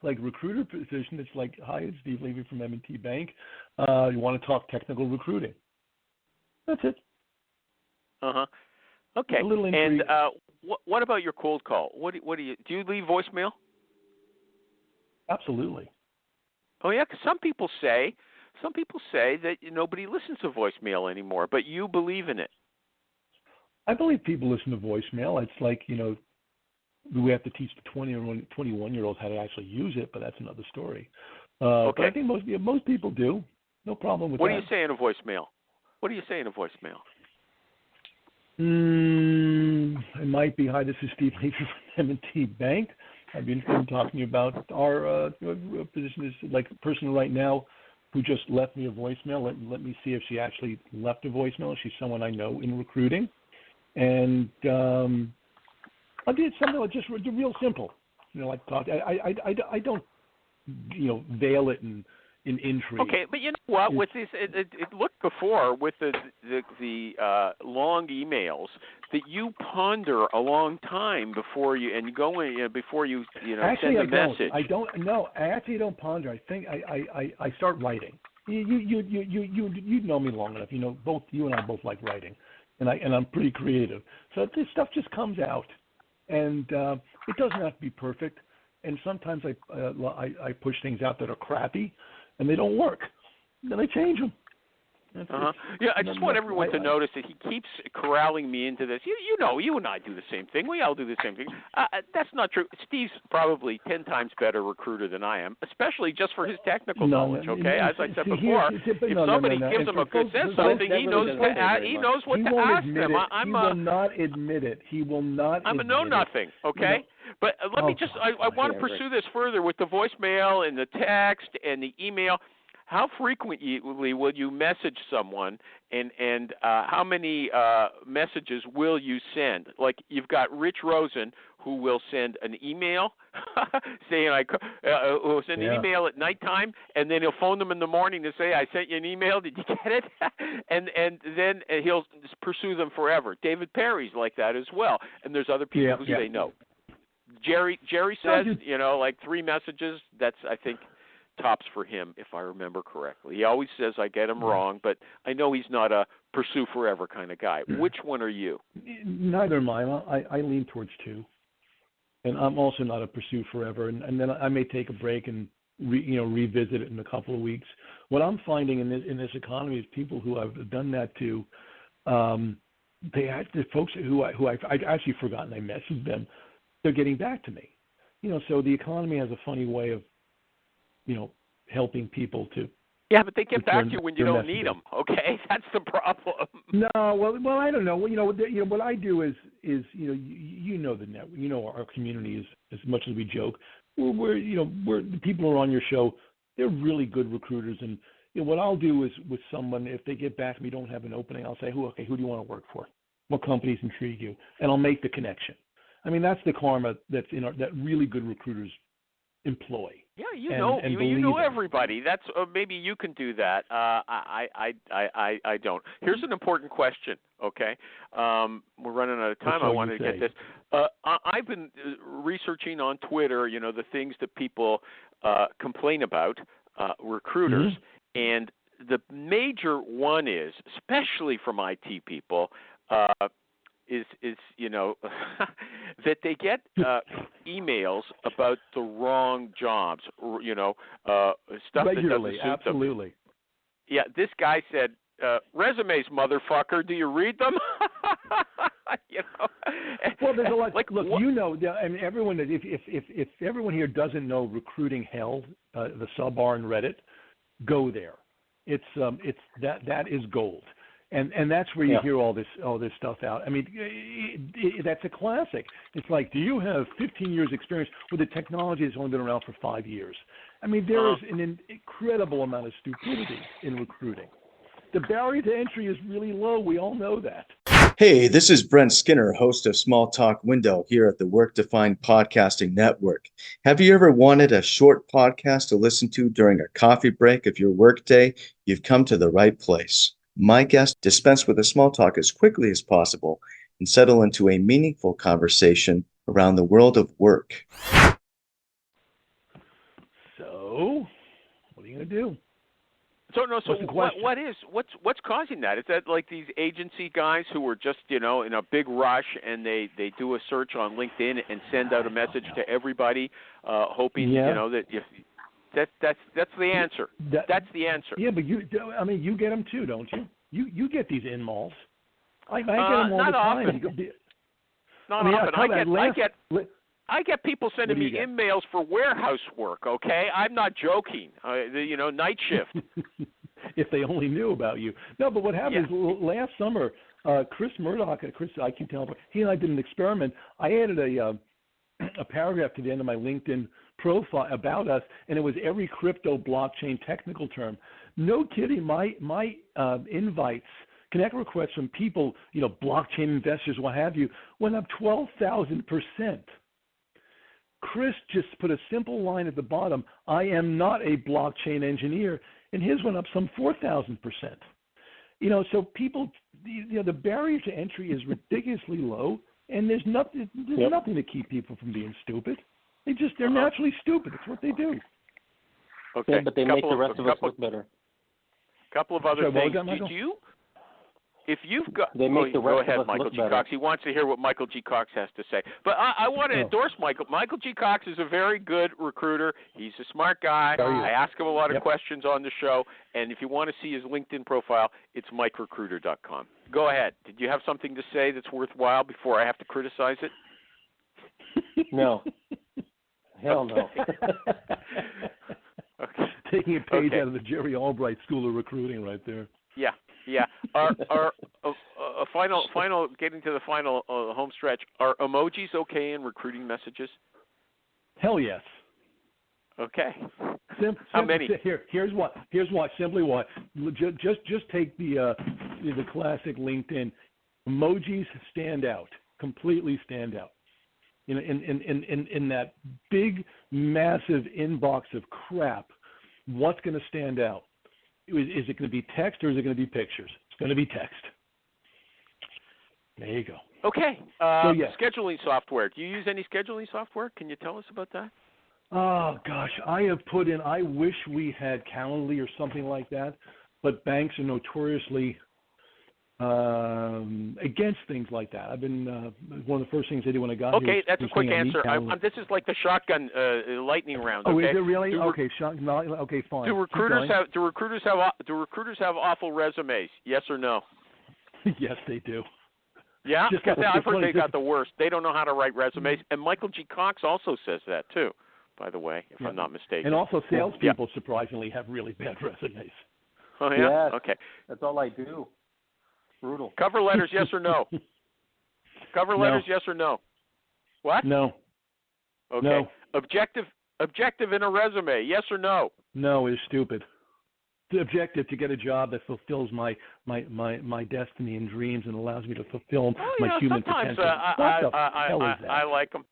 the recruiter position, it's like, hi, it's Steve Levy from M&T Bank. You want to talk technical recruiting? That's it. Okay. A little intrigue. And what about your cold call? What do you leave voicemail? Absolutely. Oh yeah, because some people say that nobody listens to voicemail anymore, but you believe in it. I believe people listen to voicemail. It's like, we have to teach the 20 or 21-year-olds how to actually use it, but that's another story. Okay. But I think most people do. No problem with that. What do you say in a voicemail? It might be, hi, this is Steve Levy from M&T Bank. I've been talking about our position is like a person right now who just left me a voicemail. Let me see if she actually left a voicemail. She's someone I know in recruiting. And I did something like just real simple. Like talk. I don't, veil it in intrigue. Okay, but you know what? With this, it looked before with the long emails that you ponder a long time before you before you actually, send a message. I actually don't ponder. I think I start writing. You know me long enough. Both you and I both like writing, and I'm pretty creative. So this stuff just comes out, and it doesn't have to be perfect. And sometimes I push things out that are crappy, and they don't work. Then I change them. Yeah, I just want everyone to notice that he keeps corralling me into this. You and I do the same thing. We all do the same thing. That's not true. Steve's probably 10 times better recruiter than I am, especially just for his technical knowledge. Okay, as I said before, if somebody gives him says something, he knows what to ask them. He will not admit it. He will not. I'm a know-nothing. Okay. But let me just, I want to pursue this further with the voicemail and the text and the email. How frequently will you message someone, and how many messages will you send? Like you've got Rich Rosen, who will send an email saying will send an email at nighttime, and then he'll phone them in the morning to say, I sent you an email, did you get it? and then he'll pursue them forever. David Perry's like that as well, and there's other people who say no. Jerry says, like 3 messages. That's, I think, tops for him, if I remember correctly. He always says I get him wrong, but I know he's not a pursue forever kind of guy. Which one are you? Neither am I. I lean towards 2. And I'm also not a pursue forever. And then I may take a break and revisit it in a couple of weeks. What I'm finding in this economy is people who I've done that to, the folks who I've actually forgotten I messaged them, they're getting back to me. So the economy has a funny way of helping people to. Yeah, but they get back to you when you don't need them. Okay, that's the problem. No, well, I don't know. What I do is the network. Our community is, as much as we joke, we're the people who are on your show. They're really good recruiters, and what I'll do is with someone, if they get back to me, don't have an opening, I'll say, who do you want to work for? What companies intrigue you? And I'll make the connection. I mean, that's the karma that's that really good recruiters employ. Yeah, you know everybody. That's maybe you can do that. I don't. Here's an important question. Okay, we're running out of time. I wanted to get this. I've been researching on Twitter. The things that people complain about recruiters, and the major one is, especially from IT people. Is that they get emails about the wrong jobs, stuff regularly, that doesn't suit absolutely. them. Yeah, this guy said, resumes, motherfucker, do you read them? Well, there's a lot. Look, and everyone, if everyone here doesn't know Recruiting Hell, the sub-bar in Reddit, go there. It's that is gold. And that's where you hear all this stuff out. I mean, that's a classic. It's like, do you have 15 years experience with a technology that's only been around for 5 years? I mean, there is an incredible amount of stupidity in recruiting. The barrier to entry is really low. We all know that. Hey, this is Brent Skinner, host of Small Talk Window here at the Work Defined Podcasting Network. Have you ever wanted a short podcast to listen to during a coffee break of your workday? You've come to the right place. My guests dispense with the small talk as quickly as possible and settle into a meaningful conversation around the world of work. So, what are you going to do? So what's causing that? Is that like these agency guys who are just in a big rush and they do a search on LinkedIn and send out a message to everybody, hoping that if that's the answer. That's the answer. Yeah, but you get them too, don't you? You get these in-malls. I get them all not the time. Often. Not often. I get people sending me emails for warehouse work, okay? I'm not joking. Night shift. If they only knew about you. No, but what happened is last summer, Chris Murdoch, I keep telling him, he and I did an experiment. I added a paragraph to the end of my LinkedIn profile about us, and it was every crypto blockchain technical term. No kidding, my invites, connect requests from people, blockchain investors, what have you, went up 12,000%. Chris just put a simple line at the bottom, I am not a blockchain engineer, and his went up some 4,000%. So people, the barrier to entry is ridiculously low, and there's nothing to keep people from being stupid. They're naturally stupid. It's what they do. Okay. Yeah, but they make the rest of us look better. Couple of other things. If you've got, go ahead, Michael G. Cox. He wants to hear what Michael G. Cox has to say. But I want to endorse Michael. Michael G. Cox is a very good recruiter. He's a smart guy. I ask him a lot of questions on the show. And if you want to see his LinkedIn profile, it's MikeRecruiter.com. Go ahead. Did you have something to say that's worthwhile before I have to criticize it? No. Hell no. Okay. Taking a page out of the Jerry Albright School of Recruiting right there. Yeah. Our final, getting to the final home stretch. Are emojis okay in recruiting messages? Hell yes. Okay. How many? Here's what. Simply what. Just take the classic LinkedIn. Emojis stand out. Completely stand out. In that big, massive inbox of crap, what's going to stand out? Is it going to be text or is it going to be pictures? It's going to be text. There you go. Okay. Scheduling software. Do you use any scheduling software? Can you tell us about that? Oh, gosh. I have put in, I wish we had Calendly or something like that, but banks are notoriously against things like that. I've been one of the first things I did when I got here. Okay, that's a quick answer. This is like the shotgun lightning round. Okay? Oh, is it really? Okay, okay, fine. Do recruiters have awful resumes? Yes or no? Yes, they do. Yeah, I've heard they got the worst. They don't know how to write resumes, and Michael G. Cox also says that too. By the way, if I'm not mistaken. And also, salespeople surprisingly have really bad resumes. Oh yeah. Yes, okay. That's all I do. Brutal. Cover letters, yes or no? Cover letters, yes or no? What? No. Okay. No. Objective in a resume, yes or no? No, it's stupid. The objective to get a job that fulfills my destiny and dreams and allows me to fulfill my human potential. I like them.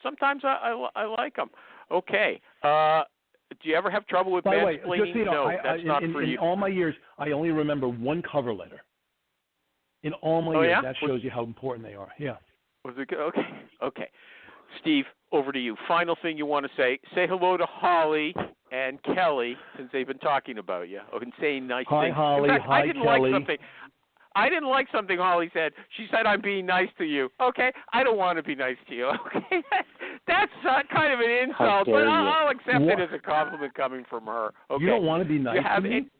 Sometimes I like them. Okay. Do you ever have trouble with mansplaining? No, that's not for you. In all my years, I only remember one cover letter. In all my years, that shows you how important they are. Yeah. Was it good? Okay. Steve, over to you. Final thing you want to say. Say hello to Holly and Kelly, since they've been talking about you and saying nice things. Hi, Holly. Hi, Kelly. I didn't like something Holly said. She said, I'm being nice to you. Okay, I don't want to be nice to you. Okay, that's kind of an insult, but I'll accept it as a compliment coming from her. Okay. You don't want to be nice to me?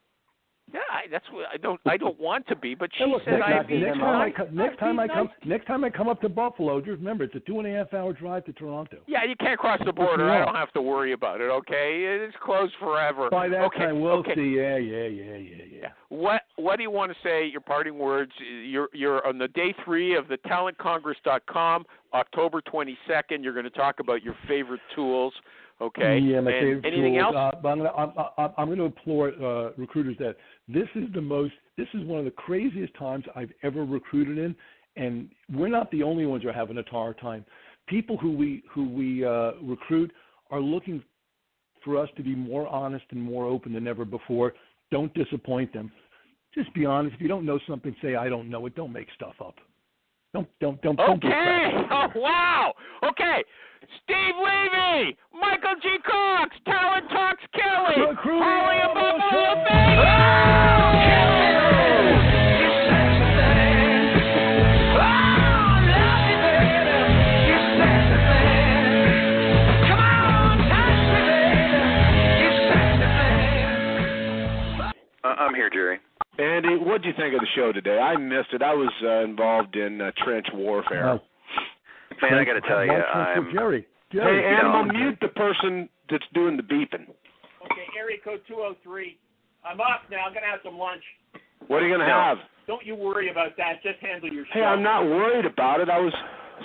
Yeah, that's what I don't want to be, but she said I'd be nice. Next time I come up to Buffalo, just remember it's a 2.5-hour drive to Toronto. Yeah, you can't cross the border. I don't have to worry about it. Okay, it's closed forever. By that time, we'll see. Yeah. What do you want to say? Your parting words. You're on the day 3 of the TalentCongress.com, October 22nd. You're going to talk about your favorite tools. Okay. Yeah, my favorite anything tools. else? I'm going to implore recruiters that this is one of the craziest times I've ever recruited in, and we're not the only ones who are having a hard time. People who we recruit are looking for us to be more honest and more open than ever before. Don't disappoint them. Just be honest. If you don't know something, say I don't know it. Don't make stuff up. Don't Okay. Oh, wow. Okay. Steve Levy, Michael G. Cox, Talent Talks Kelly, Holly above all things. I'm here, Jerry. Andy, what did you think of the show today? I missed it. I was involved in trench warfare. Man, I got to tell you, I'm... Jerry. Hey, Animal, mute the person that's doing the beeping. Okay, area code 203. I'm off now. I'm going to have some lunch. What are you going to have? Don't you worry about that. Just handle your Hey, I'm not worried about it. I was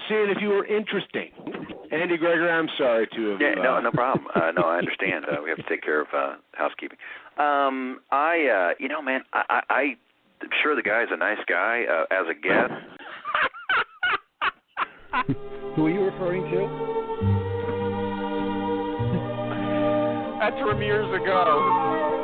seeing if you were interesting. Andy Gregory, I'm sorry to have... Yeah, no problem. No, I understand. We have to take care of housekeeping. I'm sure the guy's a nice guy as a guest. Who are you referring to? That's from years ago.